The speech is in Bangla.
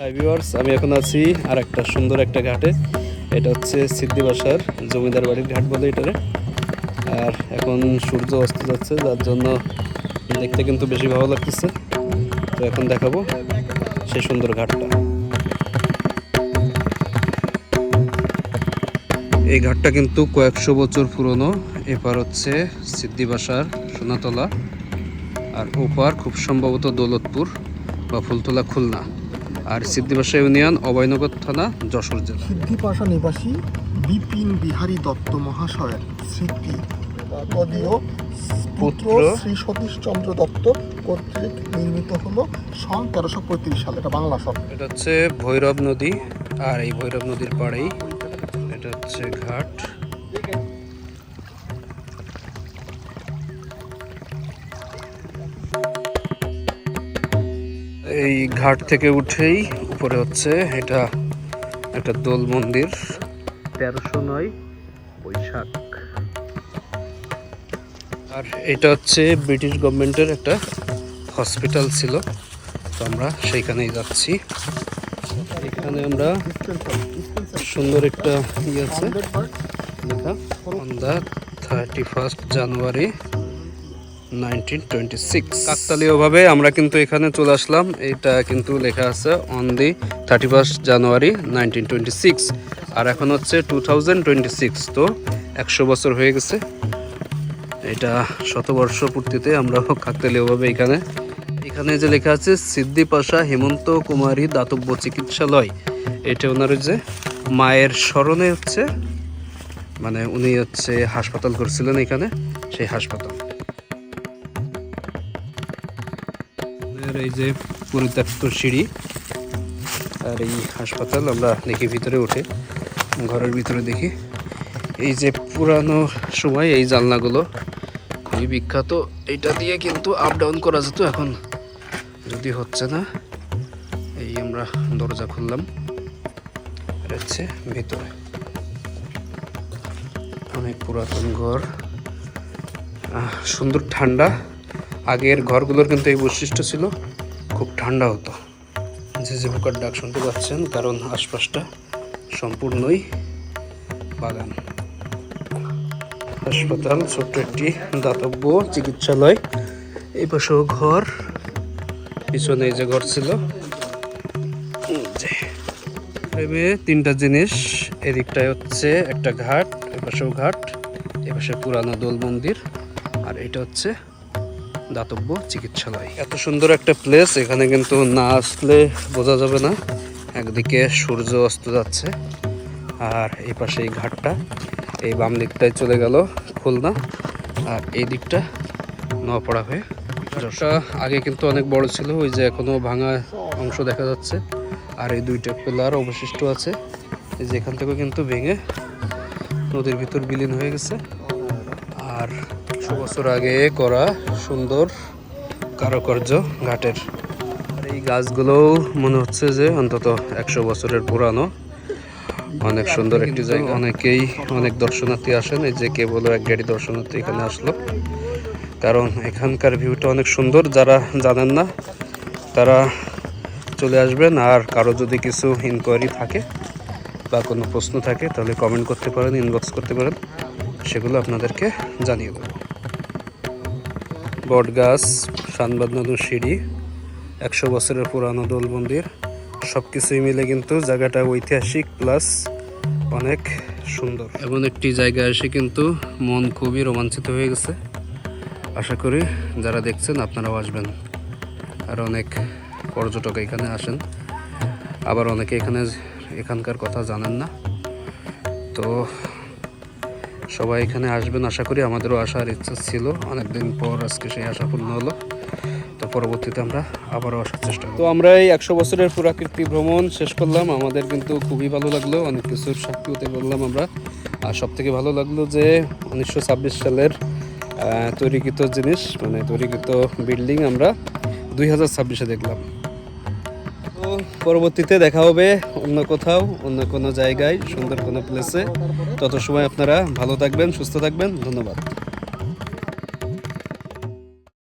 হাই ভিউয়ার্স, আমি এখন আছি আর একটা সুন্দর একটা ঘাটে। এটা হচ্ছে সিদ্ধি বাসার জমিদার বাড়ির ঘাট বলে এটারে। আর এখন সূর্য অস্ত যাচ্ছে, যার জন্য দেখতে কিন্তু বেশি ভালো লাগতেছে। তো এখন দেখাবো সেই সুন্দর ঘাটটা। এই ঘাটটা কিন্তু কয়েকশো বছর পুরনো। এপার হচ্ছে সিদ্ধি বাসার সোনাতলা, আর ওপার খুব সম্ভবত দৌলতপুর বা ফুলতলা খুলনা। আর সিদ্ধিপাশা ইউনিয়ন, অভয়নগর থানা, যশোর জেলা। সিদ্ধিপাশা নিবাসী বিপিন বিহারী দত্ত মহাশয়ের স্মৃতি তদীয় পুত্র শ্রী সতীশচন্দ্র দত্ত কর্তৃক নির্মিত হলো সন 1335 সালে। এটা বাংলা সন। এটা হচ্ছে ভৈরব নদী, আর এই ভৈরব নদীর পাড়েই এটা হচ্ছে ঘাট। এই ঘাট থেকে উঠেই উপরে হচ্ছে এটা একটা দোল মন্দির, 1309 বৈশাখ। আর এটা হচ্ছে ব্রিটিশ গভর্নমেন্টের একটা হসপিটাল ছিল, তো আমরা সেইখানেই যাচ্ছি। এখানে আমরা সুন্দর একটা আছে লেখা, অন দ্য 31 জানুয়ারি 1926। কাকতালীয়ভাবে আমরা কিন্তু এখানে চলে আসলাম। এটা কিন্তু লেখা আছে অন দি 31 জানুয়ারি 1926, আর এখন হচ্ছে 2026। তো 100 বছর হয়ে গেছে। এটা শতবর্ষ পূর্তিতে আমরা কাকতালীয়ভাবে এখানে যে লেখা আছে সিদ্ধিপাশা হেমন্ত কুমারী দাতব্য চিকিৎসালয়, এটা ওনার যে মায়ের স্মরণে হচ্ছে, মানে উনি হচ্ছে হাসপাতাল করছিলেন এখানে, সেই হাসপাতাল। এই যে পরিত্যক্ত সিঁড়ি আর এই হাসপাতাল। আমরা দেখি ভিতরে উঠে, ঘরের ভিতরে দেখি এই যে পুরানো সময় এই জানলাগুলো এই বিখ্যাত। এইটা দিয়ে কিন্তু আপ ডাউন করা যেত, এখন যদি হচ্ছে না। এই আমরা দরজা খুললাম, হচ্ছে ভিতরে অনেক পুরাতন ঘর, সুন্দর ঠান্ডা। আগের ঘরগুলোর কিন্তু এই বৈশিষ্ট্য ছিল, খুব ঠান্ডা হতো। যে পোকার ডাক শুনতে পাচ্ছেন, কারণ আশপাশটা সম্পূর্ণই বাগান। হাসপাতাল, ছোট্ট একটি দাতব্য চিকিৎসালয়। এই পাশেও ঘর, পিছনে এই যে ঘর ছিল। তিনটা জিনিস, এদিকটায় হচ্ছে একটা ঘাট, এপাশেও ঘাট, এপাশে পুরানো দোল মন্দির, আর এটা হচ্ছে দাতব্য চিকিৎসালয়। এত সুন্দর একটা প্লেস, এখানে কিন্তু না আসলে বোঝা যাবে না। একদিকে সূর্য অস্ত যাচ্ছে, আর এই পাশে এই ঘাটটা, এই বাম দিকটায় চলে গেল খুলনা, আর এই দিকটা নোয়াপাড়া হয়ে যশোর। আগে কিন্তু অনেক বড় ছিল, ওই যে এখনো ভাঙা অংশ দেখা যাচ্ছে। আর এই দুইটা পিলার অবশিষ্ট আছে, এই যে এখান থেকেও কিন্তু ভেঙে নদীর ভিতর বিলীন হয়ে গেছে। আর 100 বছর আগে করা সুন্দর কারুকার্য ঘাটের। আর এই গাছগুলোও মনে হচ্ছে যে অন্তত 100 বছরের পুরানো। অনেক সুন্দর একটি জায়গা, অনেক দর্শনার্থী আসেন। এই যে কেবল এক গাড়ি দর্শনার্থী এখানে আসলো, কারণ এখানকার ভিউটা অনেক সুন্দর। যারা জানেন না তারা চলে আসবেন। আর কারো যদি কিছু ইনকোয়ারি থাকে বা কোনো প্রশ্ন থাকে, তাহলে কমেন্ট করতে পারেন, ইনবক্স করতে পারেন, সেগুলো আপনাদেরকে জানিয়ে দেবো। বট গাছ, সানবাঁধানো সিঁড়ি, 100 বছরের পুরানো দোল মন্দির, সব কিছুই মিলে কিন্তু জায়গাটা ঐতিহাসিক প্লাস অনেক সুন্দর। এমন একটি জায়গায় এসে কিন্তু মন খুবই রোমাঞ্চিত হয়ে গেছে। আশা করি যারা দেখছেন আপনারাও আসবেন। আর অনেক পর্যটক এখানে আসেন, আবার অনেকে এখানকার কথা জানেন না। তো সবাই এখানে আসবেন, আশা করি। আমাদেরও আসার ইচ্ছা ছিল অনেকদিন পর, আজকে সেই আশা পূর্ণ হলো। তো পরবর্তীতে আমরা আবারও আসার চেষ্টা করব। তো আমরা এই 100 বছরের পুরাকীর্তি ভ্রমণ শেষ করলাম। আমাদের কিন্তু খুবই ভালো লাগলো, অনেক কিছুর সাক্ষী হতে পারলাম আমরা। আর সব থেকে ভালো লাগলো যে 1926 সালের তৈরিকৃত জিনিস, মানে তৈরিকৃত বিল্ডিং আমরা 2026-এ দেখলাম। তো পরবর্তীতে দেখা হবে অন্য কোথাও, অন্য কোনো জায়গায়, সুন্দর কোনো প্লেসে। তত সময় আপনারা ভালো থাকবেন, সুস্থ থাকবেন। ধন্যবাদ।